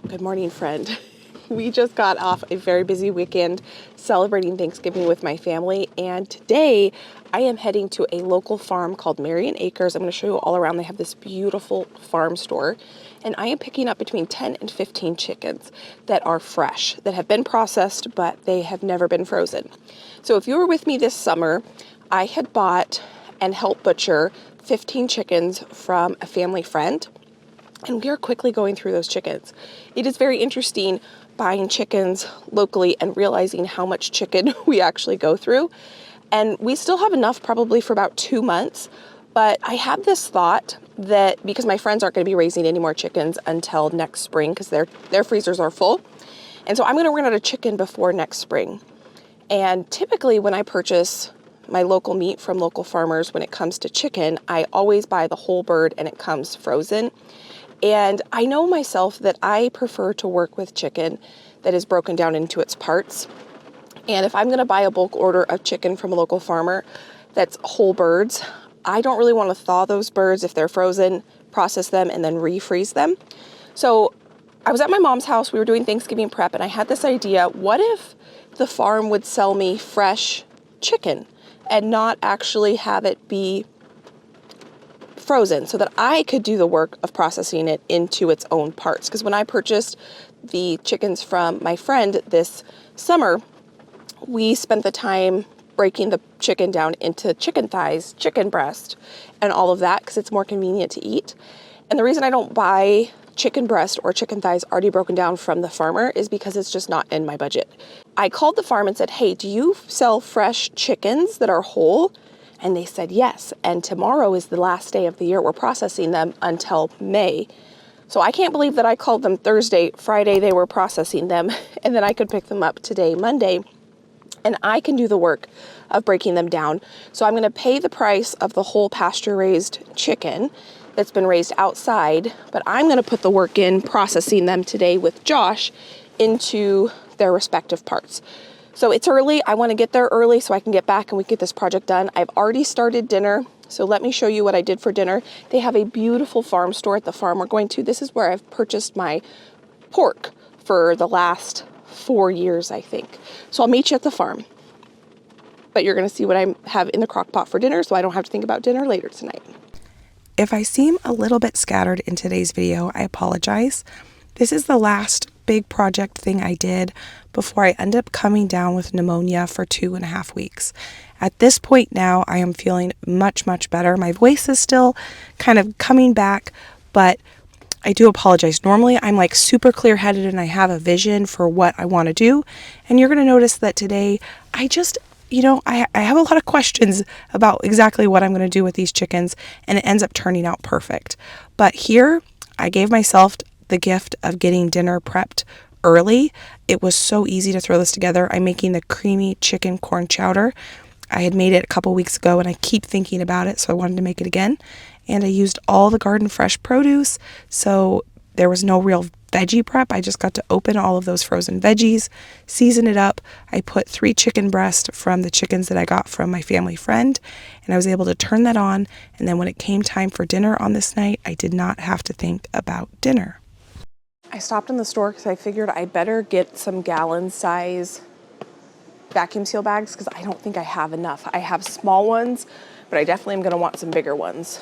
Good morning, friend. We just got off a very busy weekend celebrating Thanksgiving with my family, and today I am heading to a local farm called Marion Acres. I'm going to show you all around. They have this beautiful farm store, and I am picking up between 10 and 15 chickens that are fresh, that have been processed, but they have never been frozen. So if you were with me this summer, I had bought and helped butcher 15 chickens from a family friend. And we are quickly going through those chickens. It is very interesting buying chickens locally and realizing how much chicken we actually go through. And we still have enough probably for about 2 months. But I had this thought that because my friends aren't going to be raising any more chickens until next spring because their freezers are full. And so I'm going to run out of chicken before next spring. And typically when I purchase my local meat from local farmers, when it comes to chicken, I always buy the whole bird and it comes frozen. And I know myself that I prefer to work with chicken that is broken down into its parts. And if I'm going to buy a bulk order of chicken from a local farmer that's whole birds, I don't really want to thaw those birds if they're frozen, process them, and then refreeze them. So I was at my mom's house. We were doing Thanksgiving prep, and I had this idea. What if the farm would sell me fresh chicken and not actually have it be frozen so that I could do the work of processing it into its own parts? Because when I purchased the chickens from my friend this summer, we spent the time breaking the chicken down into chicken thighs, chicken breast, and all of that because it's more convenient to eat. And the reason I don't buy chicken breast or chicken thighs already broken down from the farmer is because it's just not in my budget. I called the farm and said, hey, do you sell fresh chickens that are whole? And they said yes, and tomorrow is the last day of the year we're processing them until May. So I can't believe that I called them Thursday, Friday they were processing them, and then I could pick them up today, Monday, and I can do the work of breaking them down. So I'm gonna pay the price of the whole pasture-raised chicken that's been raised outside, but I'm gonna put the work in processing them today with Josh into their respective parts. So it's early. I want to get there early so I can get back and we get this project done. I've already started dinner. So let me show you what I did for dinner. They have a beautiful farm store at the farm we're going to. This is where I've purchased my pork for the last 4 years, I think. So I'll meet you at the farm. But you're going to see what I have in the crock pot for dinner so I don't have to think about dinner later tonight. If I seem a little bit scattered in today's video, I apologize. This is the last big project thing I did before I end up coming down with pneumonia for 2.5 weeks. At this point now, I am feeling much, much better. My voice is still kind of coming back, but I do apologize. Normally, I'm like super clear-headed and I have a vision for what I want to do. And you're going to notice that today, I just, I have a lot of questions about exactly what I'm going to do with these chickens, and it ends up turning out perfect. But here, I gave myself the gift of getting dinner prepped early. It was so easy to throw this together. I'm making the creamy chicken corn chowder. I had made it a couple weeks ago and I keep thinking about it, so I wanted to make it again. And I used all the garden fresh produce, so there was no real veggie prep. I just got to open all of those frozen veggies, season it up. I put 3 chicken breasts from the chickens that I got from my family friend, and I was able to turn that on. And then when it came time for dinner on this night, I did not have to think about dinner. I stopped in the store because I figured I better get some gallon size vacuum seal bags because I don't think I have enough. I have small ones, but I definitely am going to want some bigger ones.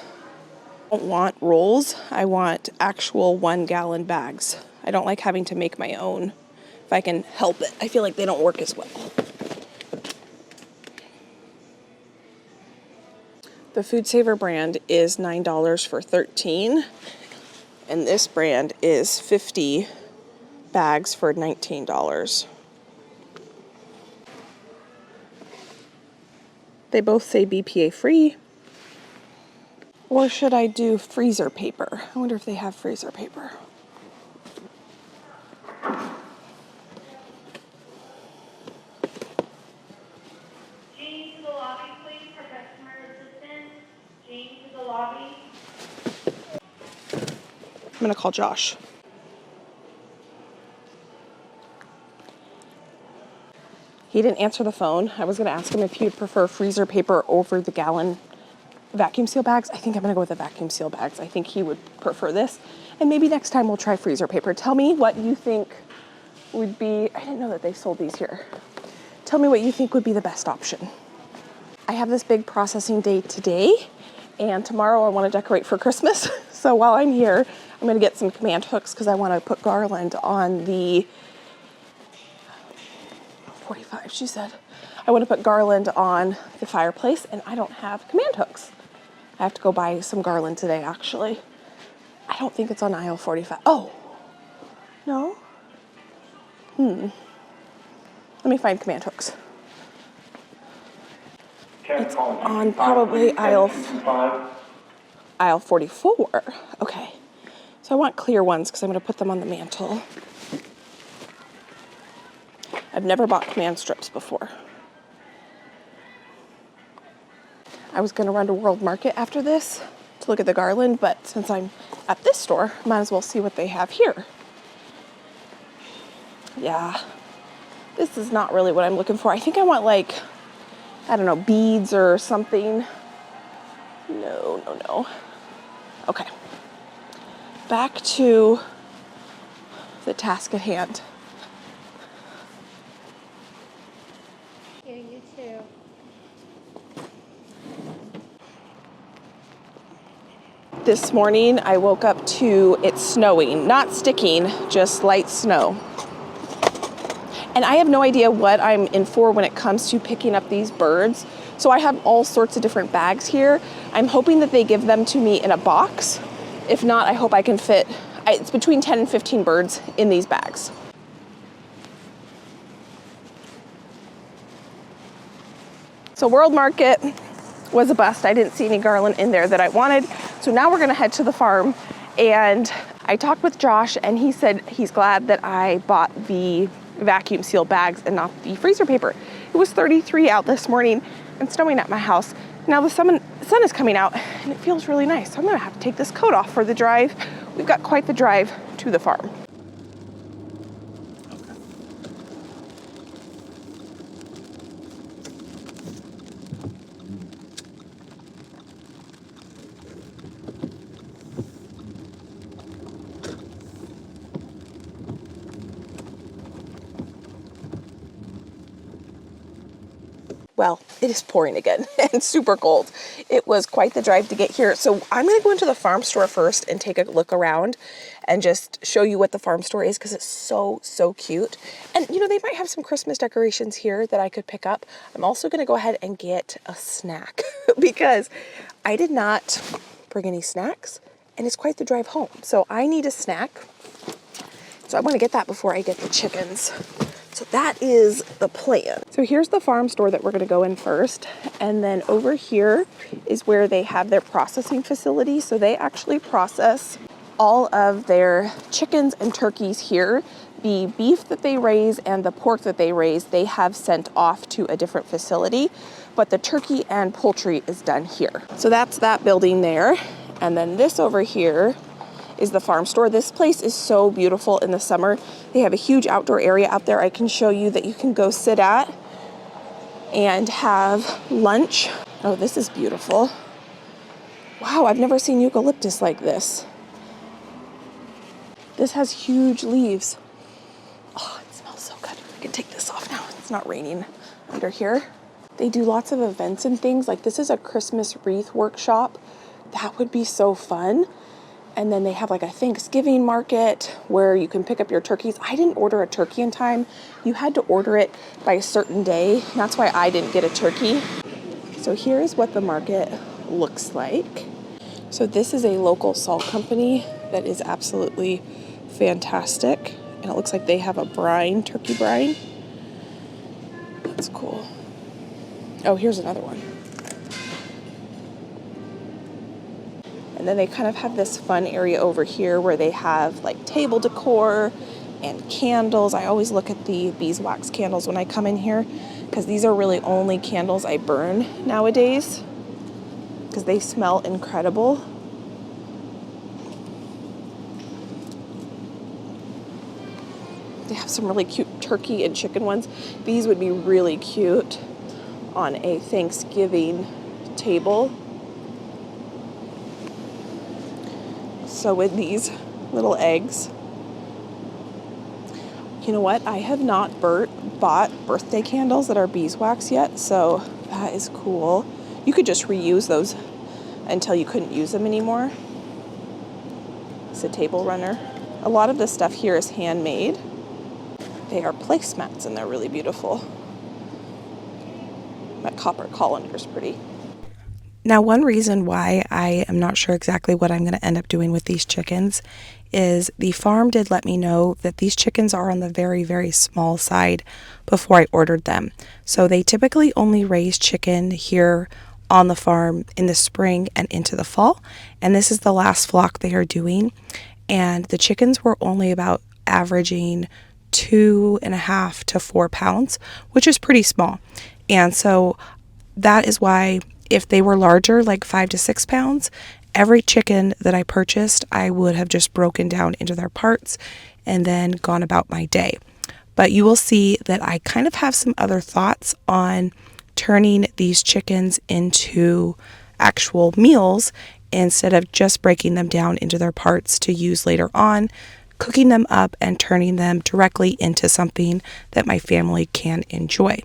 I don't want rolls. I want actual 1 gallon bags. I don't like having to make my own if I can help it. I feel like they don't work as well. The Food Saver brand is $9 for 13. And this brand is 50 bags for $19. They both say BPA free. Or should I do freezer paper? I wonder if they have freezer paper. Jane to the lobby, please, for customer assistance. Jane to the lobby. I'm gonna call Josh. He didn't answer the phone. I was gonna ask him if he'd prefer freezer paper over the gallon vacuum seal bags. I think I'm gonna go with the vacuum seal bags. I think he would prefer this. And maybe next time we'll try freezer paper. Tell me what you think would be, I didn't know that they sold these here. Tell me what you think would be the best option. I have this big processing day today, and tomorrow I want to decorate for Christmas. So while I'm here, I'm gonna get some command hooks because I want to put garland on the 45, she said. I want to put garland on the fireplace, and I don't have command hooks. I have to go buy some garland today, actually. I don't think it's on aisle 45. Oh, no. Let me find command hooks. It's on probably aisle 44. Okay. So I want clear ones because I'm going to put them on the mantle. I've never bought command strips before. I was going to run to World Market after this to look at the garland, but since I'm at this store, might as well see what they have here. Yeah, this is not really what I'm looking for. I think I want like, I don't know, beads or something. No. Okay. Back to the task at hand. Yeah, you too. This morning I woke up to it snowing, not sticking, just light snow. And I have no idea what I'm in for when it comes to picking up these birds. So I have all sorts of different bags here. I'm hoping that they give them to me in a box. If not, I hope I can fit, it's between 10 and 15 birds in these bags. So World Market was a bust. I didn't see any garland in there that I wanted. So now we're gonna head to the farm, and I talked with Josh and he said he's glad that I bought the vacuum seal bags and not the freezer paper. It was 33 out this morning and snowing at my house. Now the sun is coming out and it feels really nice. So I'm gonna have to take this coat off for the drive. We've got quite the drive to the farm. Well, it is pouring again and super cold. It was quite the drive to get here. So I'm gonna go into the farm store first and take a look around and just show you what the farm store is because it's so cute. And you know, they might have some Christmas decorations here that I could pick up. I'm also gonna go ahead and get a snack because I did not bring any snacks and it's quite the drive home. So I need a snack. So I wanna get that before I get the chickens. So that is the plan. So here's the farm store that we're gonna go in first. And then over here is where they have their processing facility. So they actually process all of their chickens and turkeys here. The beef that they raise and the pork that they raise, they have sent off to a different facility, but the turkey and poultry is done here. So that's that building there. And then this over here is the farm store. This place is so beautiful in the summer. They have a huge outdoor area out there I can show you that you can go sit at and have lunch. Oh, this is beautiful. Wow, I've never seen eucalyptus like this. This has huge leaves. Oh, it smells so good. I can take this off now. It's not raining under here. They do lots of events and things. Like this is a Christmas wreath workshop. That would be so fun. And then they have like a Thanksgiving market where you can pick up your turkeys. I didn't order a turkey in time. You had to order it by a certain day. That's why I didn't get a turkey. So here's what the market looks like. So this is a local salt company that is absolutely fantastic. And it looks like they have a brine, turkey brine. That's cool. Oh, here's another one. And then they kind of have this fun area over here where they have like table decor and candles. I always look at the beeswax candles when I come in here because these are really only candles I burn nowadays because they smell incredible. They have some really cute turkey and chicken ones. These would be really cute on a Thanksgiving table. So with these little eggs, you know what? I have not bought birthday candles that are beeswax yet, so that is cool. You could just reuse those until you couldn't use them anymore. It's a table runner. A lot of this stuff here is handmade. They are placemats and they're really beautiful. That copper colander is pretty. Now, one reason why I am not sure exactly what I'm going to end up doing with these chickens is the farm did let me know that these chickens are on the very, very small side before I ordered them. So they typically only raise chicken here on the farm in the spring and into the fall. And this is the last flock they are doing. And the chickens were only about averaging 2.5 to 4 pounds, which is pretty small. And so that is why if they were larger, like 5 to 6 pounds, every chicken that I purchased, I would have just broken down into their parts and then gone about my day. But you will see that I kind of have some other thoughts on turning these chickens into actual meals instead of just breaking them down into their parts to use later on, cooking them up and turning them directly into something that my family can enjoy.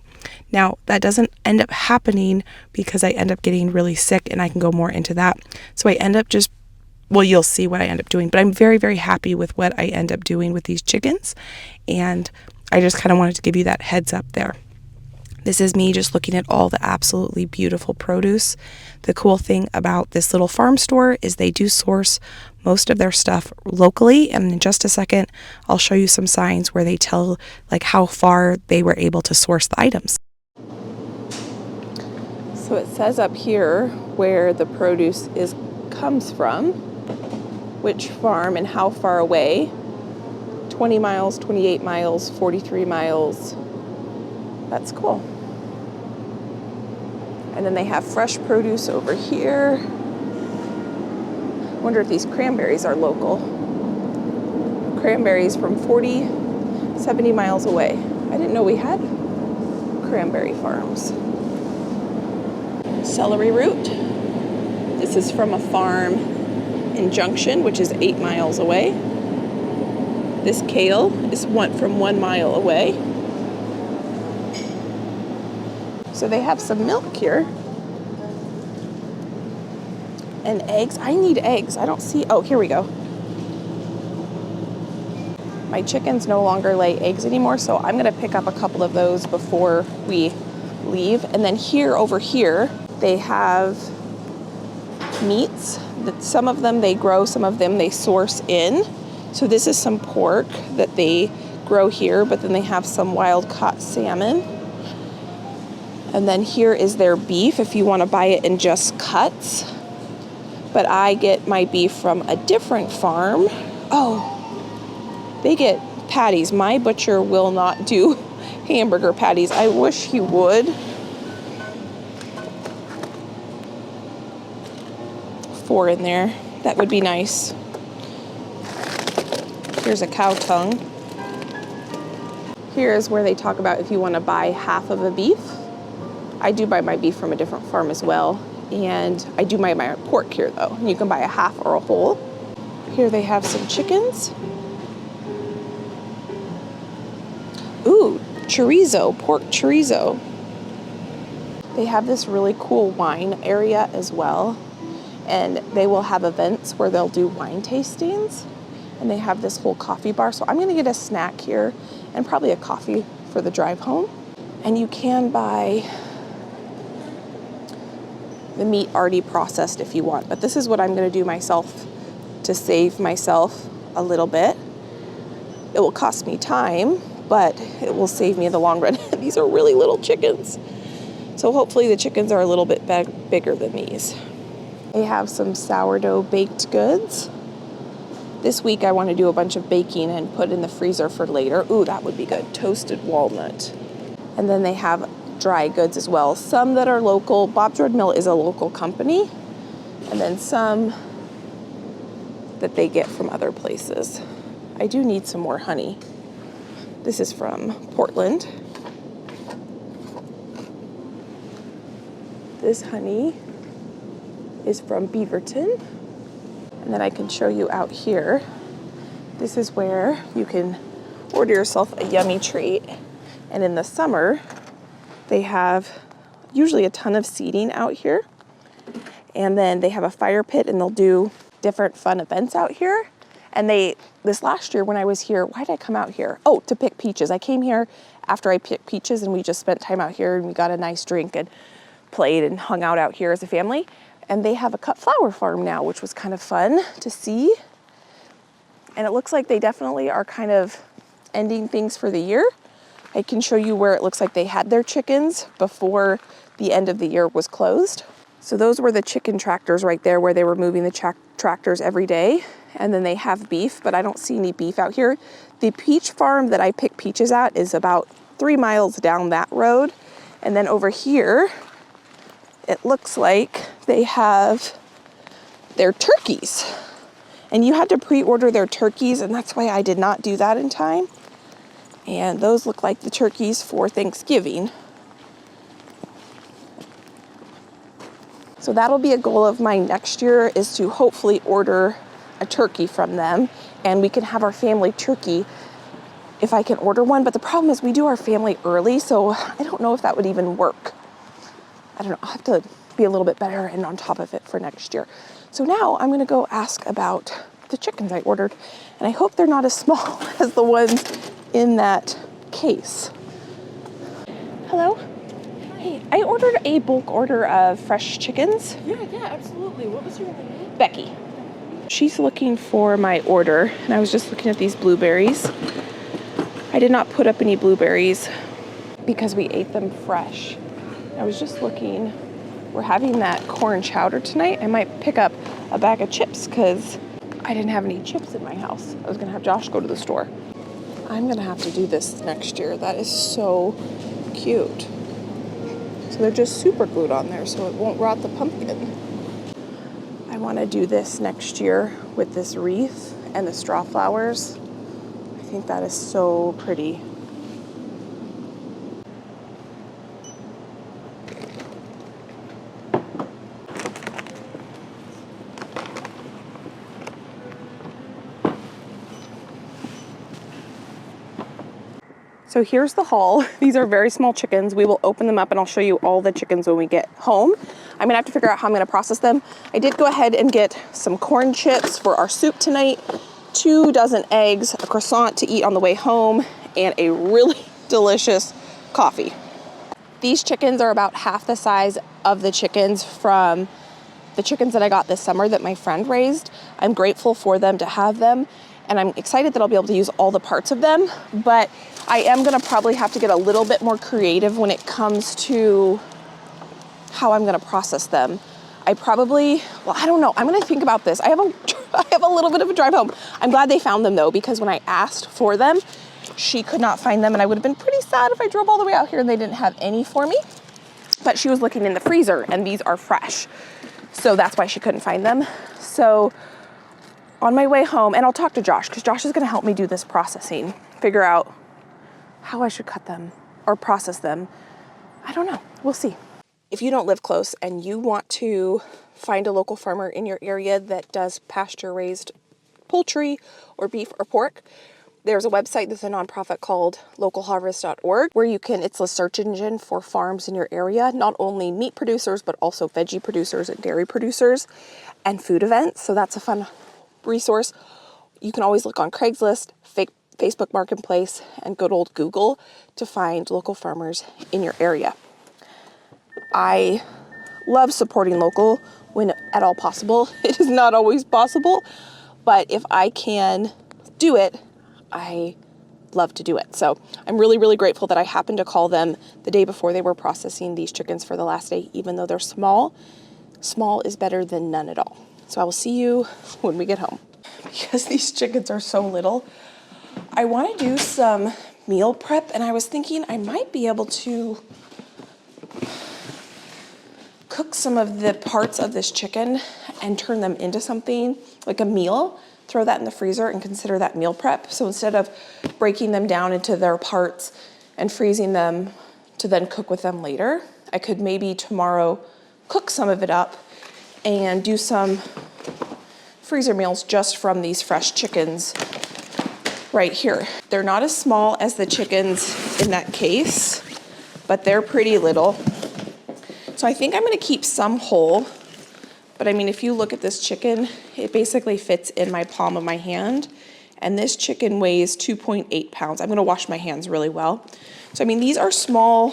Now, that doesn't end up happening because I end up getting really sick, and I can go more into that. So I end up you'll see what I end up doing, but I'm very, very happy with what I end up doing with these chickens. And I just kind of wanted to give you that heads up there. This is me just looking at all the absolutely beautiful produce. The cool thing about this little farm store is they do source most of their stuff locally, and in just a second I'll show you some signs where they tell like how far they were able to source the items. So it says up here where the produce comes from, which farm and how far away. 20 miles, 28 miles, 43 miles. That's cool. And then they have fresh produce over here. Wonder if these cranberries are local. Cranberries from 70 miles away. I didn't know we had cranberry farms. Celery root. This is from a farm in Junction, which is 8 miles away. This kale is from 1 mile away. So they have some milk here. And eggs. I need eggs. I don't see. Oh, here we go. My chickens no longer lay eggs anymore, so I'm going to pick up a couple of those before we leave. And then over here, they have meats. Some of them they grow, some of them they source in. So this is some pork that they grow here, but then they have some wild caught salmon. And then here is their beef if you want to buy it in just cuts. But I get my beef from a different farm. Oh, they get patties. My butcher will not do hamburger patties. I wish he would. 4 in there. That would be nice. Here's a cow tongue. Here is where they talk about if you want to buy half of a beef. I do buy my beef from a different farm as well. And I do buy my pork here though. You can buy a half or a whole. Here they have some chickens. Ooh, chorizo, pork chorizo. They have this really cool wine area as well. And they will have events where they'll do wine tastings. And they have this whole coffee bar. So I'm going to get a snack here and probably a coffee for the drive home. And you can buy the meat already processed if you want. But this is what I'm going to do myself to save myself a little bit. It will cost me time, but it will save me in the long run. These are really little chickens. So hopefully the chickens are a little bit bigger than these. They have some sourdough baked goods. This week I want to do a bunch of baking and put in the freezer for later. Ooh, that would be good. Toasted walnut. And then they have dry goods as well. Some that are local. Bob's Red Mill is a local company. And then some that they get from other places. I do need some more honey. This is from Portland. This honey is from Beaverton. And then I can show you out here. This is where you can order yourself a yummy treat. And in the summer, they have usually a ton of seating out here. And then they have a fire pit and they'll do different fun events out here. And this last year when I was here, why did I come out here? Oh, to pick peaches. I came here after I picked peaches and we just spent time out here and we got a nice drink and played and hung out here as a family. And they have a cut flower farm now, which was kind of fun to see. And it looks like they definitely are kind of ending things for the year. I can show you where it looks like they had their chickens before the end of the year was closed. So those were the chicken tractors right there where they were moving the tractors every day. And then they have beef, but I don't see any beef out here. The peach farm that I pick peaches at is about 3 miles down that road. And then over here, it looks like they have their turkeys. And you had to pre-order their turkeys, and that's why I did not do that in time. And those look like the turkeys for Thanksgiving. So that'll be a goal of mine next year, is to hopefully order a turkey from them, and we can have our family turkey if I can order one. But the problem is we do our family early, so I don't know if that would even work. I don't know, I'll have to be a little bit better and on top of it for next year. So now I'm gonna go ask about the chickens I ordered, and I hope they're not as small as the ones in that case. Hello? Hey, I ordered a bulk order of fresh chickens. Yeah, absolutely. What was your name? Becky. She's looking for my order, and I was just looking at these blueberries. I did not put up any blueberries because we ate them fresh. I was just looking, we're having that corn chowder tonight. I might pick up a bag of chips because I didn't have any chips in my house. I was gonna have Josh go to the store. I'm gonna have to do this next year. That is so cute. So they're just super glued on there so it won't rot the pumpkin. I wanna do this next year with this wreath and the straw flowers. I think that is so pretty. So here's the haul. These are very small chickens. We will open them up and I'll show you all the chickens when we get home. I'm gonna have to figure out how I'm gonna process them. I did go ahead and get some corn chips for our soup tonight, 2 dozen eggs, a croissant to eat on the way home, and a really delicious coffee. These chickens are about half the size of the chickens from the chickens that I got this summer that my friend raised. I'm grateful for them to have them, and I'm excited that I'll be able to use all the parts of them, but I am gonna probably have to get a little bit more creative when it comes to how I'm gonna process them. I don't know, I'm gonna think about this. I have a little bit of a drive home. I'm glad they found them though, because when I asked for them, she could not find them, and I would have been pretty sad if I drove all the way out here and they didn't have any for me. But she was looking in the freezer and these are fresh. So that's why she couldn't find them. So on my way home, and I'll talk to Josh, because Josh is gonna help me do this processing, figure out how I should cut them or process them. I don't know, we'll see. If you don't live close and you want to find a local farmer in your area that does pasture-raised poultry or beef or pork, there's a website that's a nonprofit called localharvest.org where it's a search engine for farms in your area, not only meat producers, but also veggie producers and dairy producers and food events. So that's a fun resource. You can always look on Craigslist, Facebook Marketplace, and good old Google to find local farmers in your area. I love supporting local when at all possible. It is not always possible, but if I can do it, I love to do it. So I'm really, really grateful that I happened to call them the day before they were processing these chickens for the last day, even though they're small. Small is better than none at all. So I will see you when we get home. Because these chickens are so little, I want to do some meal prep, and I was thinking I might be able to cook some of the parts of this chicken and turn them into something like a meal, throw that in the freezer and consider that meal prep. So instead of breaking them down into their parts and freezing them to then cook with them later, I could maybe tomorrow cook some of it up and do some freezer meals just from these fresh chickens right here. They're not as small as the chickens in that case, but they're pretty little. So I think I'm gonna keep some whole, but I mean, if you look at this chicken, it basically fits in my palm of my hand. And this chicken weighs 2.8 pounds. I'm gonna wash my hands really well. So I mean, these are small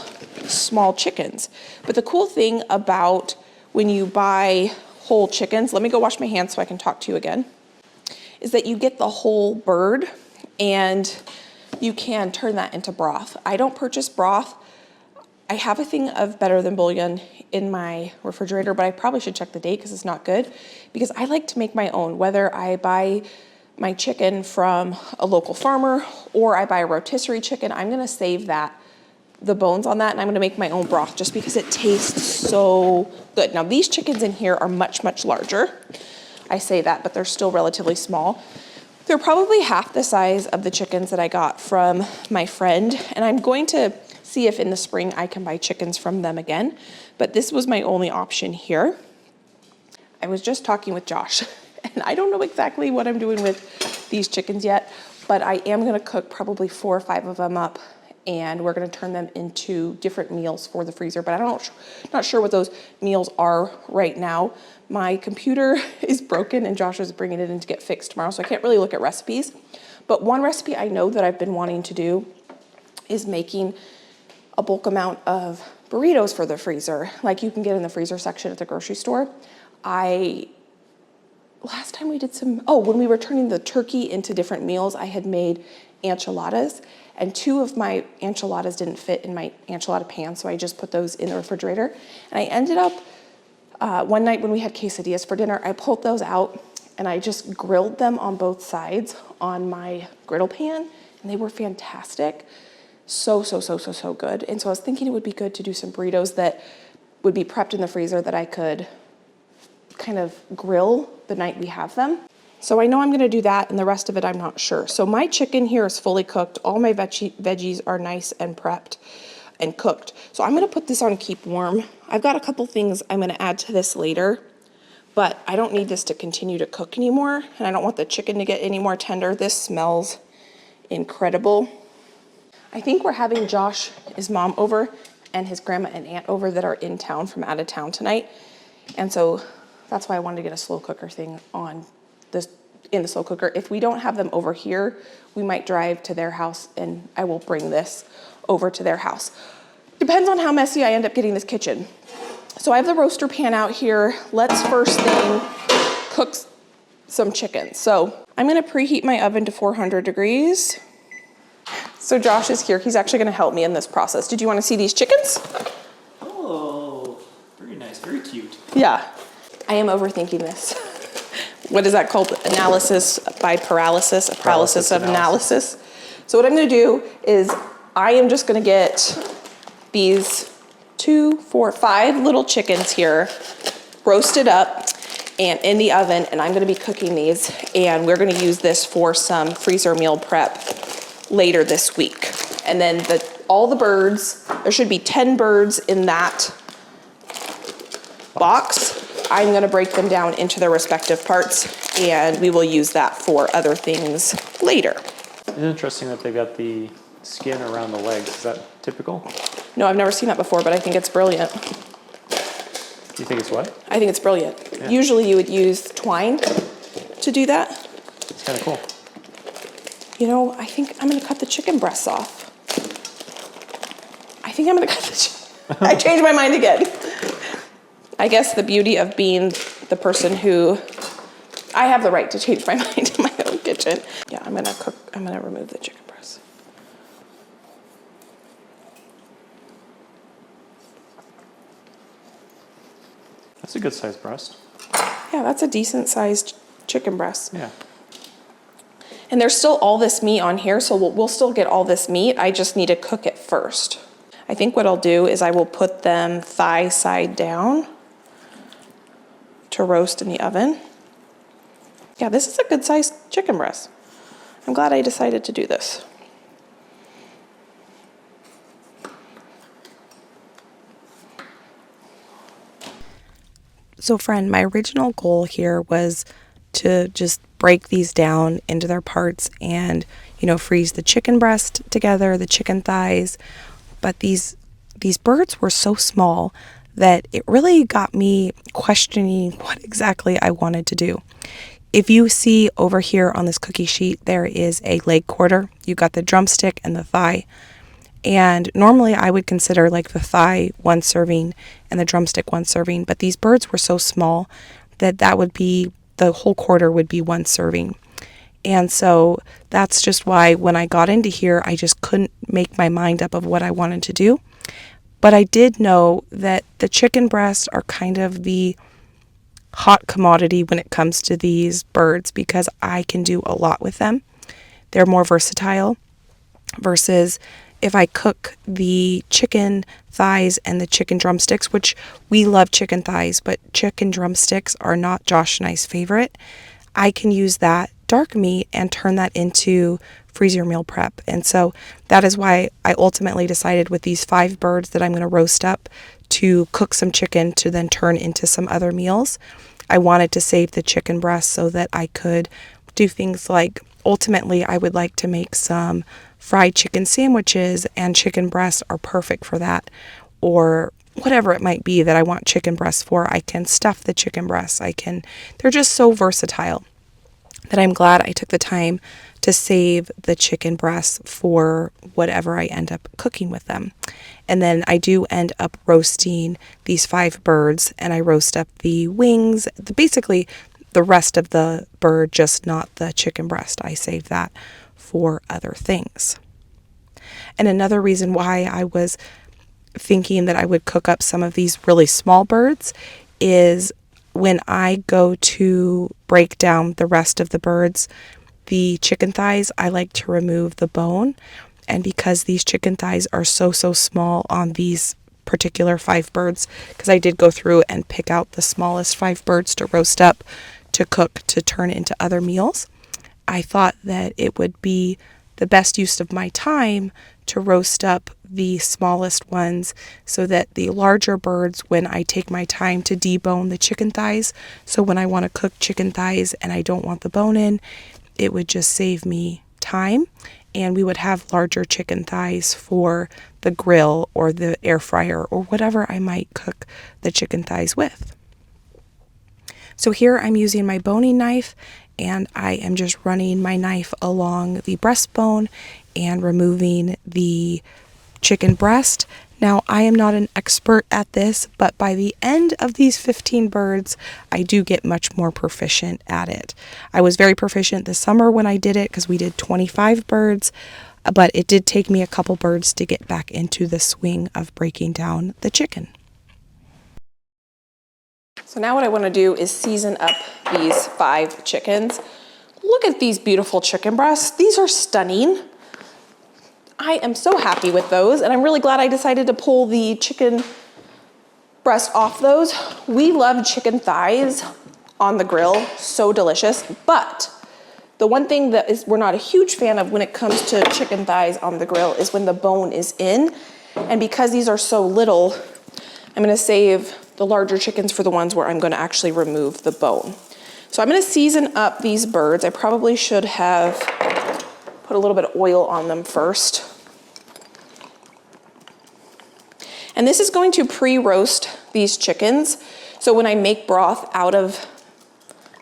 chickens. But the cool thing about when you buy whole chickens, let me go wash my hands so I can talk to you again, is that you get the whole bird and you can turn that into broth. I don't purchase broth. I have a thing of Better Than Bouillon in my refrigerator, but I probably should check the date because it's not good, because I like to make my own, whether I buy my chicken from a local farmer or I buy a rotisserie chicken. I'm gonna save the bones on that, and I'm gonna make my own broth just because it tastes so good. Now these chickens in here are much, much larger. I say that, but they're still relatively small. They're probably half the size of the chickens that I got from my friend, and I'm going to see if in the spring I can buy chickens from them again, but this was my only option here. I was just talking with Josh, and I don't know exactly what I'm doing with these chickens yet, but I am gonna cook probably 4 or 5 of them up, and we're gonna turn them into different meals for the freezer, but not sure what those meals are right now. My computer is broken and Josh is bringing it in to get fixed tomorrow, so I can't really look at recipes. But one recipe I know that I've been wanting to do is making a bulk amount of burritos for the freezer, like you can get in the freezer section at the grocery store. Last time we did when we were turning the turkey into different meals, I had made enchiladas, and 2 of my enchiladas didn't fit in my enchilada pan, so I just put those in the refrigerator. And I ended up, one night when we had quesadillas for dinner, I pulled those out and I just grilled them on both sides on my griddle pan, and they were fantastic. So good. And so I was thinking it would be good to do some burritos that would be prepped in the freezer that I could kind of grill the night we have them. So I know I'm gonna do that, and the rest of it I'm not sure. So my chicken here is fully cooked. All my veggies are nice and prepped and cooked. So I'm gonna put this on keep warm. I've got a couple things I'm gonna add to this later, but I don't need this to continue to cook anymore, and I don't want the chicken to get any more tender. This smells incredible. I think we're having Josh, his mom over, and his grandma and aunt over that are in town from out of town tonight. And so that's why I wanted to get a slow cooker thing on this in the slow cooker. If we don't have them over here, we might drive to their house and I will bring this over to their house. Depends on how messy I end up getting this kitchen. So I have the roaster pan out here. Let's first thing cook some chicken. So I'm gonna preheat my oven to 400 degrees. So Josh is here. He's actually gonna help me in this process. Did you wanna see these chickens? Oh, very nice, very cute. Yeah, I am overthinking this. What is that called? Analysis by paralysis, a paralysis of analysis. So what I'm gonna do is I am just gonna get these 2, 4, 5 little chickens here roasted up and in the oven, and I'm gonna be cooking these, and we're gonna use this for some freezer meal prep later this week. And then all the birds, there should be 10 birds in that box. I'm gonna break them down into their respective parts, and we will use that for other things later. It's interesting that they've got the skin around the legs. Is that typical? No, I've never seen that before, but I think it's brilliant. You think it's what? I think it's brilliant. Yeah. Usually you would use twine to do that. It's kind of cool. You know, I think I'm gonna cut the chicken breasts off. I think I'm gonna cut the I changed my mind again. I guess the beauty of being the person who, I have the right to change my mind in my own kitchen. Yeah, I'm gonna remove the chicken breasts. That's a good sized breast. Yeah, that's a decent sized chicken breast. Yeah. And there's still all this meat on here, so we'll still get all this meat. I just need to cook it first. I think what I'll do is I will put them thigh side down to roast in the oven. Yeah, this is a good sized chicken breast. I'm glad I decided to do this. So friend, my original goal here was to just break these down into their parts and, you know, freeze the chicken breast together, the chicken thighs. But these birds were so small that it really got me questioning what exactly I wanted to do. If you see over here on this cookie sheet, there is a leg quarter. You got the drumstick and the thigh. And normally I would consider like the thigh one serving and the drumstick one serving, but these birds were so small that the whole quarter would be one serving. And so that's just why when I got into here, I just couldn't make my mind up of what I wanted to do. But I did know that the chicken breasts are kind of the hot commodity when it comes to these birds because I can do a lot with them. They're more versatile versus if I cook the chicken thighs and the chicken drumsticks, which we love chicken thighs, but chicken drumsticks are not Josh and I's favorite. I can use that dark meat and turn that into freezer meal prep. And so that is why I ultimately decided with these 5 birds that I'm going to roast up to cook some chicken to then turn into some other meals. I wanted to save the chicken breast so that I could do things like, ultimately I would like to make some fried chicken sandwiches, and chicken breasts are perfect for that. Or whatever it might be that I want chicken breasts for, I can stuff the chicken breasts. They're just so versatile that I'm glad I took the time to save the chicken breasts for whatever I end up cooking with them. And then I do end up roasting these 5 birds, and I roast up the wings, basically the rest of the bird, just not the chicken breast. I save that for other things. And another reason why I was thinking that I would cook up some of these really small birds is when I go to break down the rest of the birds, the chicken thighs, I like to remove the bone. And because these chicken thighs are so small on these particular 5 birds, because I did go through and pick out the smallest 5 birds to roast up, to cook, to turn into other meals, I thought that it would be the best use of my time to roast up the smallest ones so that the larger birds, when I take my time to debone the chicken thighs, so when I want to cook chicken thighs and I don't want the bone in, it would just save me time, and we would have larger chicken thighs for the grill or the air fryer or whatever I might cook the chicken thighs with. So here I'm using my boning knife, and I am just running my knife along the breastbone and removing the chicken breast. Now, I am not an expert at this, but by the end of these 15 birds, I do get much more proficient at it. I was very proficient this summer when I did it because we did 25 birds, but it did take me a couple birds to get back into the swing of breaking down the chicken. So now what I want to do is season up these 5 chickens. Look at these beautiful chicken breasts. These are stunning. I am so happy with those, and I'm really glad I decided to pull the chicken breast off those. We love chicken thighs on the grill, so delicious, but the one thing that we're not a huge fan of when it comes to chicken thighs on the grill is when the bone is in, and because these are so little, I'm gonna save the larger chickens for the ones where I'm gonna actually remove the bone. So I'm gonna season up these birds. I probably should have put a little bit of oil on them first. And this is going to pre-roast these chickens. So when I make broth out of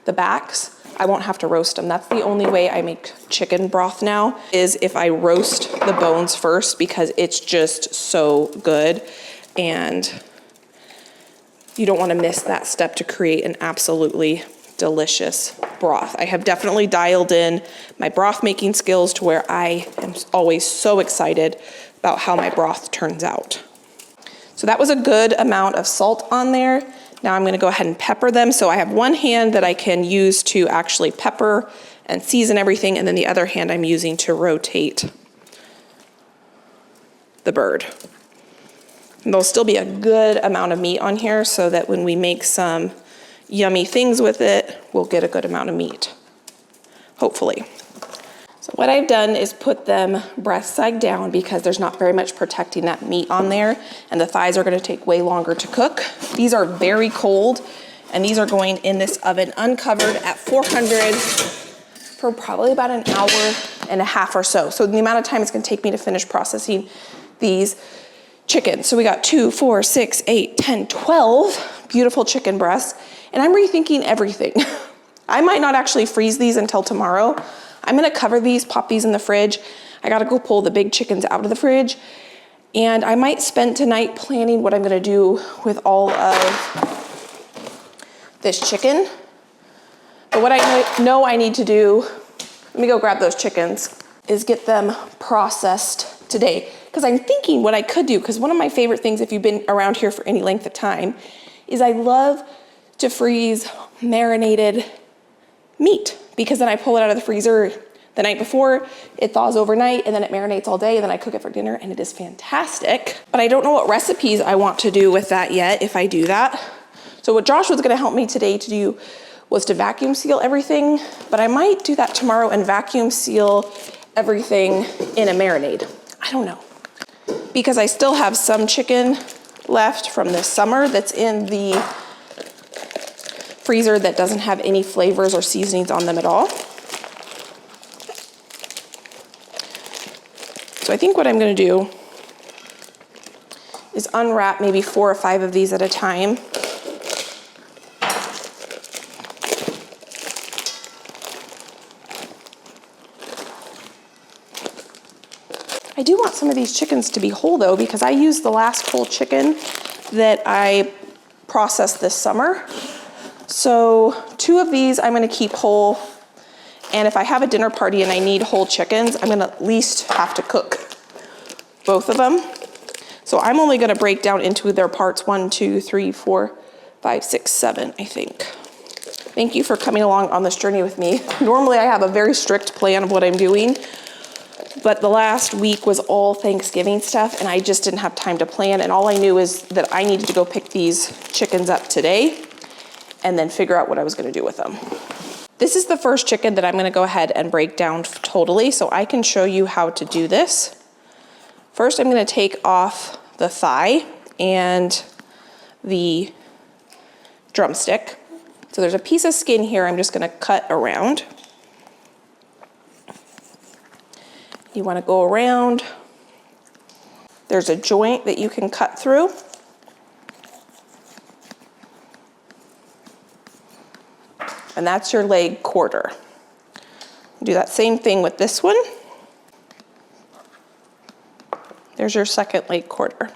the backs, I won't have to roast them. That's the only way I make chicken broth now, is if I roast the bones first, because it's just so good. And you don't want to miss that step to create an absolutely delicious broth. I have definitely dialed in my broth making skills to where I am always so excited about how my broth turns out. So that was a good amount of salt on there. Now I'm gonna go ahead and pepper them. So I have one hand that I can use to actually pepper and season everything, and then the other hand I'm using to rotate the bird. And there'll still be a good amount of meat on here so that when we make some yummy things with it, we'll get a good amount of meat, hopefully. So what I've done is put them breast side down because there's not very much protecting that meat on there, and the thighs are gonna take way longer to cook. These are very cold, And these are going in this oven uncovered at 400 for probably about an hour and a half or so. So the amount of time it's gonna take me to finish processing these chickens. So we got 2, 4, 6, 8, 10, 12 beautiful chicken breasts. And I'm rethinking everything. I might not actually freeze these until tomorrow. I'm gonna cover these, pop these in the fridge. I gotta go pull the big chickens out of the fridge. And I might spend tonight planning what I'm gonna do with all of this chicken. But what I know I need to do, let me go grab those chickens, is get them processed today. Because I'm thinking what I could do, because one of my favorite things, if you've been around here for any length of time, is I love to freeze marinated meat, because then I pull it out of the freezer the night before, it thaws overnight, and then it marinates all day, and then I cook it for dinner, and it is fantastic. But I don't know what recipes I want to do with that yet, if I do that. So what Josh was gonna help me today to do was to vacuum seal everything, but I might do that tomorrow and vacuum seal everything in a marinade. I don't know. Because I still have some chicken left from this summer that's in the freezer that doesn't have any flavors or seasonings on them at all. So I think what I'm gonna do is unwrap maybe 4 or 5 of these at a time. I do want some of these chickens to be whole though, because I used the last whole chicken that I processed this summer. So 2 of these I'm gonna keep whole. And if I have a dinner party and I need whole chickens, I'm gonna at least have to cook both of them. So I'm only gonna break down into their parts 1, 2, 3, 4, 5, 6, 7, I think. Thank you for coming along on this journey with me. Normally I have a very strict plan of what I'm doing, but the last week was all Thanksgiving stuff and I just didn't have time to plan, and all I knew is that I needed to go pick these chickens up today and then figure out what I was gonna do with them. This is the first chicken that I'm gonna go ahead and break down totally so I can show you how to do this. First, I'm gonna take off the thigh and the drumstick. So there's a piece of skin here I'm just gonna cut around. You wanna go around. There's a joint that you can cut through. And that's your leg quarter. Do that same thing with this one. There's your second leg quarter.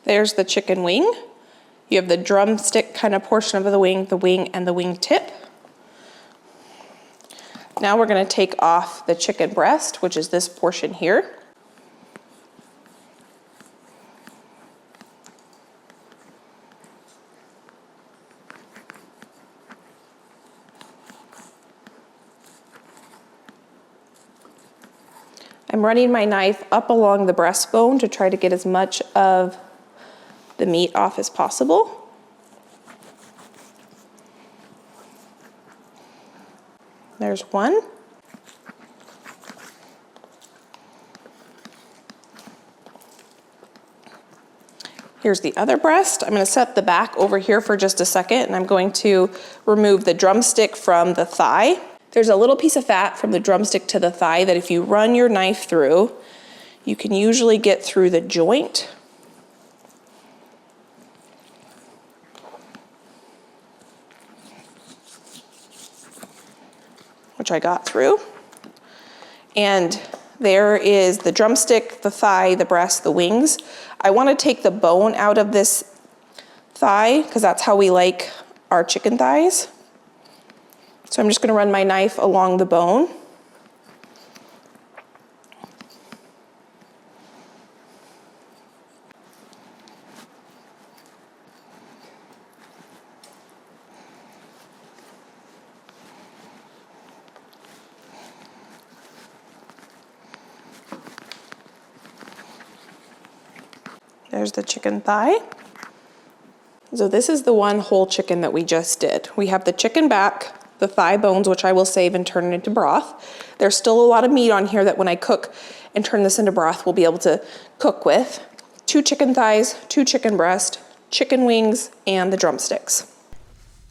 There's the chicken wing. You have the drumstick kind of portion of the wing, and the wing tip. Now we're gonna take off the chicken breast, which is this portion here. I'm running my knife up along the breastbone to try to get as much of the meat off as possible. There's one. Here's the other breast. I'm gonna set the back over here for just a second, and I'm going to remove the drumstick from the thigh. There's a little piece of fat from the drumstick to the thigh that if you run your knife through, you can usually get through the joint. Which I got through. And there is the drumstick, the thigh, the breast, the wings. I want to take the bone out of this thigh because that's how we like our chicken thighs. So I'm just going to run my knife along the bone. There's the chicken thigh. So this is the one whole chicken that we just did. We have the chicken back, the thigh bones, which I will save and turn into broth. There's still a lot of meat on here that when I cook and turn this into broth, we'll be able to cook with. 2 chicken thighs, 2 chicken breast, chicken wings, and the drumsticks.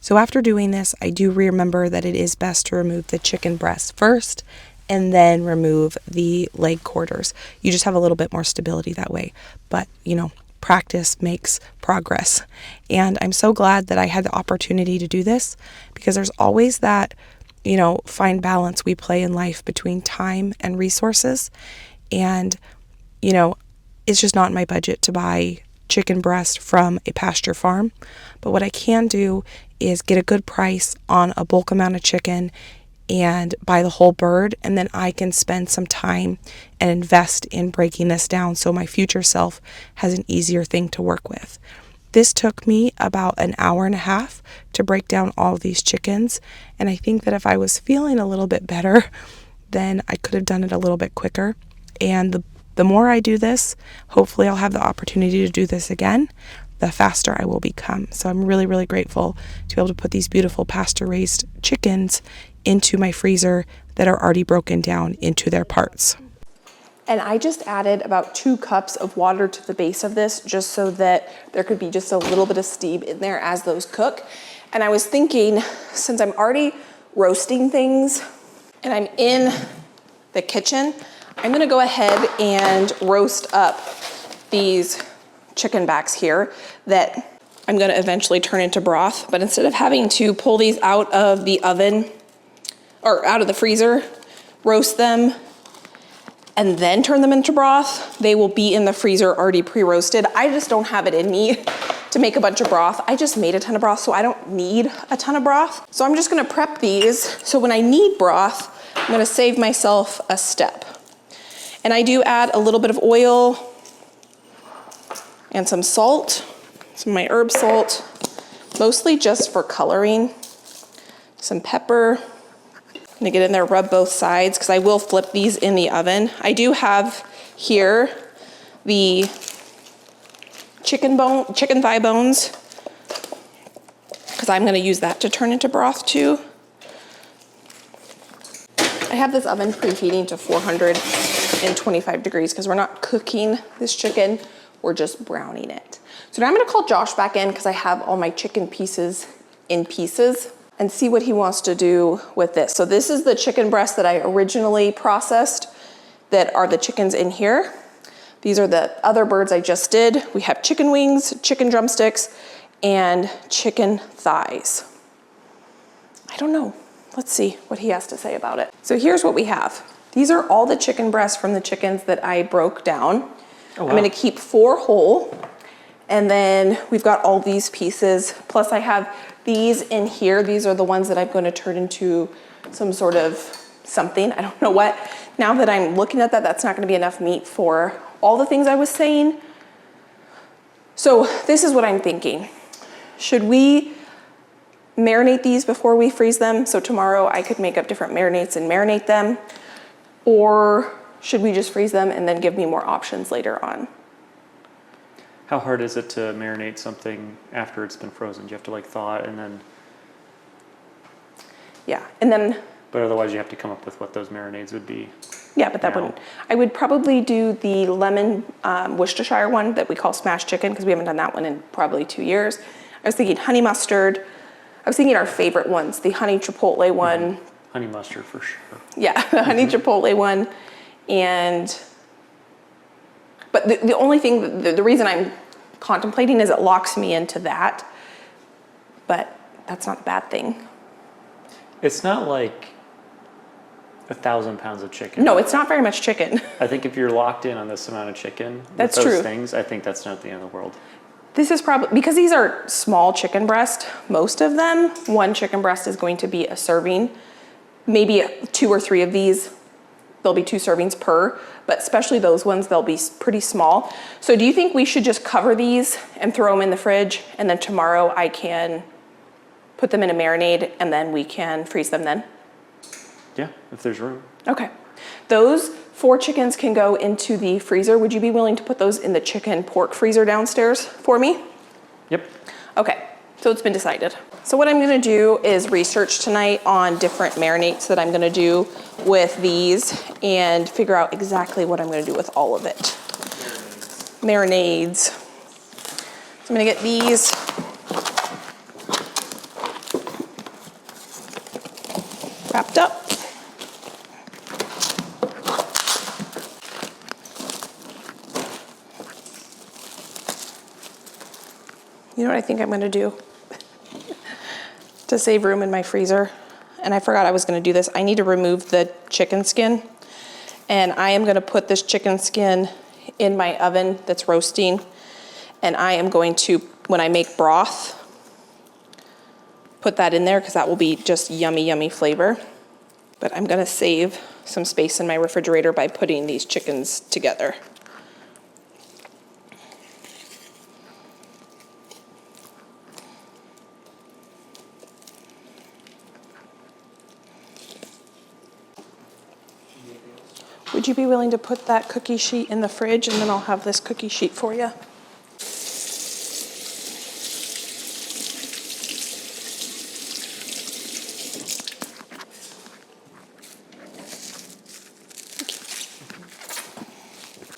So after doing this, I do remember that it is best to remove the chicken breast first and then remove the leg quarters. You just have a little bit more stability that way. But, you know, practice makes progress. And I'm so glad that I had the opportunity to do this, because there's always that, you know, fine balance we play in life between time and resources. And, you know, it's just not in my budget to buy chicken breast from a pasture farm. But what I can do is get a good price on a bulk amount of chicken and buy the whole bird, and then I can spend some time and invest in breaking this down so my future self has an easier thing to work with. This took me about an hour and a half to break down all of these chickens, and I think that if I was feeling a little bit better, then I could have done it a little bit quicker. And the more I do this, hopefully I'll have the opportunity to do this again, the faster I will become. So I'm really, really grateful to be able to put these beautiful pasture-raised chickens into my freezer that are already broken down into their parts. And I just added about 2 cups of water to the base of this just so that there could be just a little bit of steam in there as those cook. And I was thinking, since I'm already roasting things and I'm in the kitchen, I'm gonna go ahead and roast up these chicken backs here that I'm gonna eventually turn into broth. But instead of having to pull these out of the oven or out of the freezer, roast them, and then turn them into broth, they will be in the freezer already pre-roasted. I just don't have it in me to make a bunch of broth. I just made a ton of broth, so I don't need a ton of broth. So I'm just gonna prep these, so when I need broth, I'm gonna save myself a step. And I do add a little bit of oil and some salt, some of my herb salt, mostly just for coloring, some pepper. I'm gonna get in there, rub both sides, because I will flip these in the oven. I do have here the chicken thigh bones, because I'm gonna use that to turn into broth too. I have this oven preheating to 425 degrees because we're not cooking this chicken, we're just browning it. So now I'm gonna call Josh back in because I have all my chicken pieces in pieces, and see what he wants to do with this. So this is the chicken breast that I originally processed that are the chickens in here. These are the other birds I just did. We have chicken wings, chicken drumsticks, and chicken thighs. I don't know. Let's see what he has to say about it. So here's what we have. These are all the chicken breasts from the chickens that I broke down. Oh, wow. I'm gonna keep 4 whole. And then we've got all these pieces. Plus I have these in here. These are the ones that I'm going to turn into some sort of something. I don't know what. Now that I'm looking at that, that's not going to be enough meat for all the things I was saying. So this is what I'm thinking. Should we marinate these before we freeze them? So tomorrow I could make up different marinades and marinate them. Or should we just freeze them and then give me more options later on? How hard is it to marinate something after it's been frozen? Do you have to like thaw it and then? Yeah, and then. But otherwise you have to come up with what those marinades would be. Yeah, but that wouldn't. I would probably do the lemon Worcestershire one that we call smashed chicken, because we haven't done that one in probably 2 years. I was thinking honey mustard. I was thinking our favorite ones, the honey chipotle one. Honey mustard for sure. Yeah, the honey chipotle one. But the only thing, the reason I'm contemplating is it locks me into that, but that's not a bad thing. It's not like 1,000 pounds of chicken. No, it's not very much chicken. I think if you're locked in on this amount of chicken, that's with those true. things, I think that's not the end of the world. This is probably, because these are small chicken breast, most of them, 1 chicken breast is going to be a serving. Maybe 2 or 3 of these, there'll be 2 servings per, but especially those ones, they'll be pretty small. So do you think we should just cover these and throw them in the fridge, and then tomorrow I can put them in a marinade and then we can freeze them then? Yeah, if there's room. Okay. Those 4 chickens can go into the freezer. Would you be willing to put those in the chicken pork freezer downstairs for me? Yep. Okay, so it's been decided. So what I'm gonna do is research tonight on different marinades that I'm gonna do with these and figure out exactly what I'm gonna do with all of it. Marinades. So I'm gonna get these. Wrapped up. You know what I think I'm gonna do to save room in my freezer? And I forgot I was gonna do this. I need to remove the chicken skin. And I am gonna put this chicken skin in my oven that's roasting. And I am going to, when I make broth, put that in there because that will be just yummy, yummy flavor. But I'm gonna save some space in my refrigerator by putting these chickens together. Would you be willing to put that cookie sheet in the fridge and then I'll have this cookie sheet for you?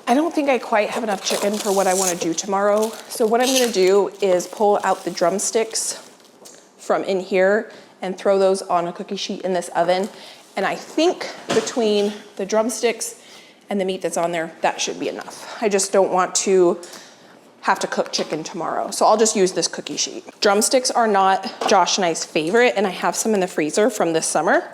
I don't think I quite have enough chicken for what I want to do tomorrow. So what I'm going to do is pull out the drumsticks from in here and throw those on a cookie sheet in this oven. And I think between the drumsticks and the meat that's on there, that should be enough. I just don't want to have to cook chicken tomorrow. So I'll just use this cookie sheet. Drumsticks are not Josh and I's favorite, and I have some in the freezer from this summer.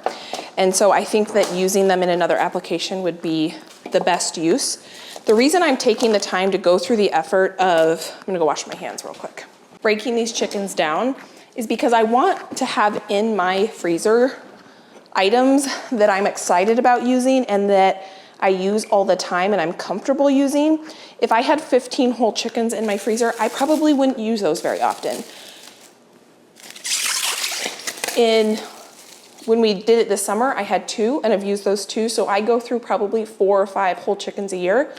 And so I think that using them in another application would be the best use. The reason I'm taking the time to go through the effort of, I'm gonna go wash my hands real quick, breaking these chickens down is because I want to have in my freezer items that I'm excited about using and that I use all the time and I'm comfortable using. If I had 15 whole chickens in my freezer, I probably wouldn't use those very often. When we did it this summer, I had 2 and I've used those 2. So I go through probably 4 or 5 whole chickens a year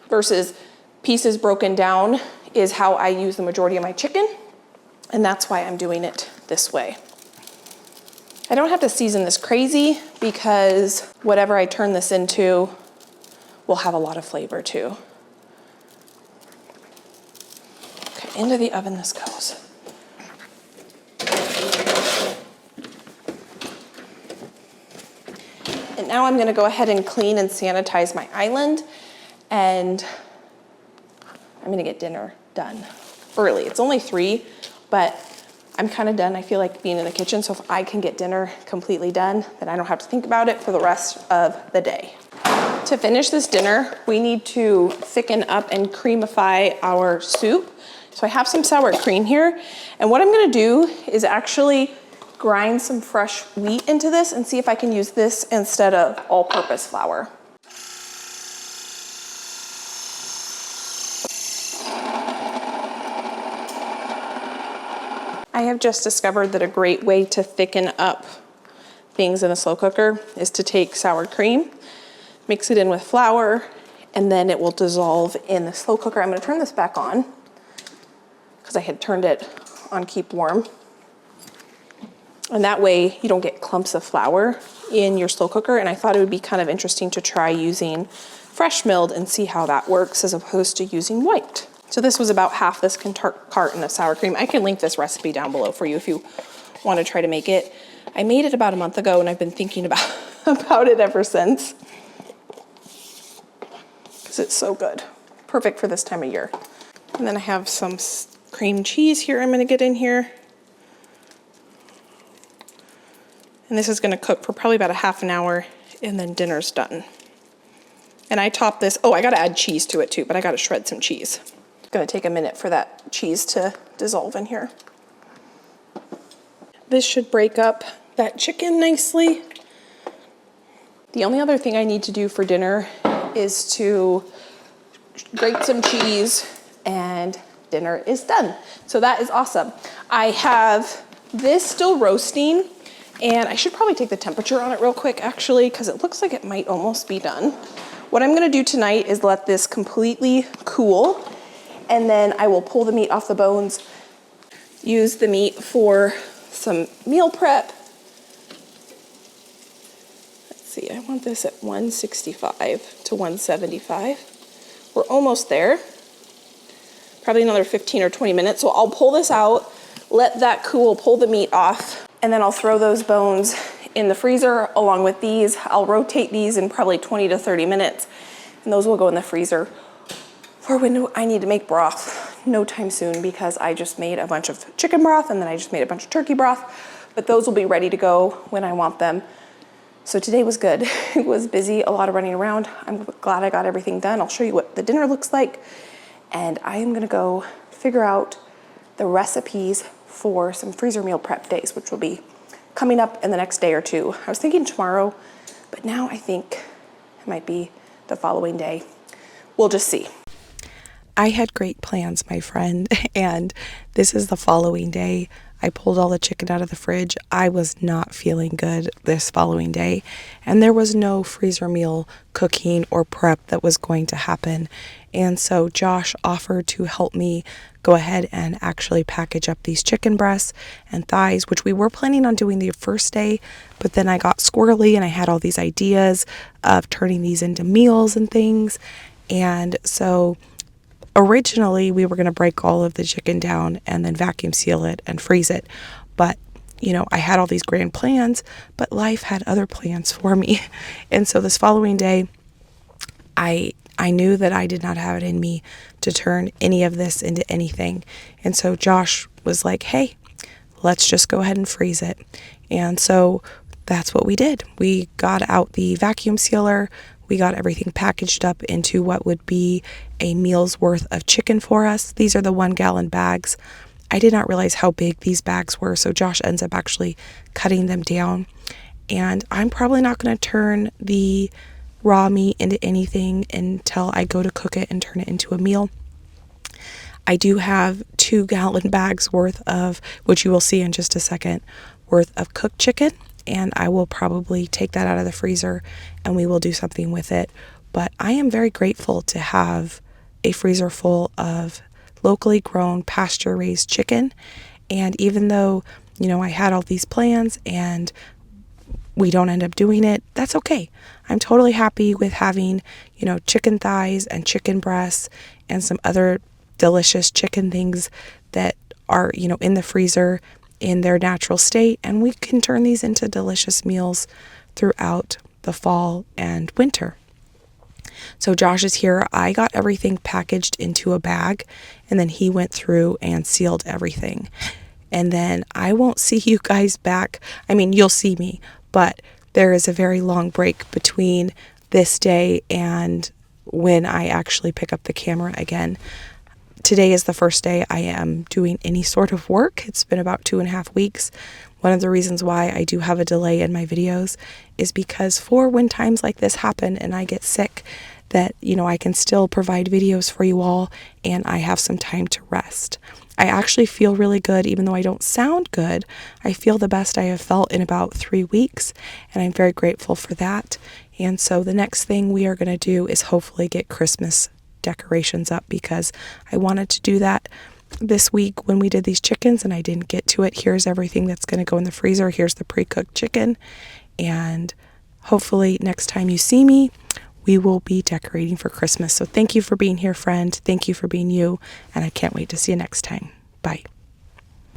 versus pieces broken down is how I use the majority of my chicken. And that's why I'm doing it this way. I don't have to season this crazy because whatever I turn this into will have a lot of flavor too. Okay, into the oven this goes. And now I'm gonna go ahead and clean and sanitize my island, and I'm gonna get dinner done early. It's only 3, but I'm kind of done. I feel like being in the kitchen, so if I can get dinner completely done, then I don't have to think about it for the rest of the day. To finish this dinner, we need to thicken up and creamify our soup. So I have some sour cream here, and what I'm gonna do is actually grind some fresh wheat into this and see if I can use this instead of all-purpose flour. I have just discovered that a great way to thicken up things in a slow cooker is to take sour cream, mix it in with flour, and then it will dissolve in the slow cooker. I'm gonna turn this back on because I had turned it on keep warm. And that way you don't get clumps of flour in your slow cooker. And I thought it would be kind of interesting to try using fresh milled and see how that works as opposed to using white. So this was about half this carton of sour cream. I can link this recipe down below for you if you want to try to make it. I made it about a month ago and I've been thinking about it ever since. Because it's so good. Perfect for this time of year. And then I have some cream cheese here I'm going to get in here. And this is going to cook for probably about a half an hour and then dinner's done. And I top this, oh, I got to add cheese to it too, but I got to shred some cheese. It's going to take a minute for that cheese to dissolve in here. This should break up that chicken nicely. The only other thing I need to do for dinner is to grate some cheese and dinner is done. So that is awesome. I have this still roasting And I should probably take the temperature on it real quick actually, because it looks like it might almost be done. What I'm gonna do tonight is let this completely cool, and then I will pull the meat off the bones, use the meat for some meal prep. Let's see, I want this at 165 to 175. We're almost there. Probably another 15 or 20 minutes. So I'll pull this out, let that cool, pull the meat off, and then I'll throw those bones in the freezer along with these. I'll rotate these in probably 20 to 30 minutes, and those will go in the freezer for when I need to make broth. No time soon, because I just made a bunch of chicken broth and then I just made a bunch of turkey broth, but those will be ready to go when I want them. So today was good. It was busy, a lot of running around. I'm glad I got everything done. I'll show you what the dinner looks like, and I am gonna go figure out the recipes for some freezer meal prep days, which will be coming up in the next day or two. I was thinking tomorrow, but now I think it might be the following day. We'll just see. I had great plans, my friend, and this is the following day. I pulled all the chicken out of the fridge. I was not feeling good this following day, and there was no freezer meal cooking or prep that was going to happen. And so Josh offered to help me go ahead and actually package up these chicken breasts and thighs, which we were planning on doing the first day, but then I got squirrely and I had all these ideas of turning these into meals and things. And so originally we were going to break all of the chicken down and then vacuum seal it and freeze it. But, you know, I had all these grand plans, but life had other plans for me. And so this following day, I knew that I did not have it in me to turn any of this into anything. And so Josh was like, hey, let's just go ahead and freeze it. And so that's what we did. We got out the vacuum sealer. We got everything packaged up into what would be a meal's worth of chicken for us. These are the 1 gallon bags. I did not realize how big these bags were, so Josh ends up actually cutting them down. And I'm probably not going to turn the raw meat into anything until I go to cook it and turn it into a meal. I do have 2 gallon bags worth of, which you will see in just a second, worth of cooked chicken, and I will probably take that out of the freezer and we will do something with it. But I am very grateful to have a freezer full of locally grown pasture raised chicken. And even though, you know, I had all these plans and we don't end up doing it, that's okay. I'm totally happy with having, you know, chicken thighs and chicken breasts and some other delicious chicken things that are, you know, in the freezer in their natural state, and we can turn these into delicious meals throughout the fall and winter. So Josh is here. I got everything packaged into a bag, and then he went through and sealed everything. And then I won't see you guys back. I mean, you'll see me, but there is a very long break between this day and when I actually pick up the camera again. Today is the first day I am doing any sort of work. It's been about 2.5 weeks. One of the reasons why I do have a delay in my videos is because for when times like this happen and I get sick, that, you know, I can still provide videos for you all and I have some time to rest. I actually feel really good, even though I don't sound good. I feel the best I have felt in about 3 weeks, and I'm very grateful for that. And so the next thing we are going to do is hopefully get Christmas decorations up, because I wanted to do that this week when we did these chickens and I didn't get to it. Here's everything that's going to go in the freezer. Here's the pre-cooked chicken, and hopefully next time you see me, we will be decorating for Christmas. So thank you for being here, friend. Thank you for being you, and I can't wait to see you next time. Bye.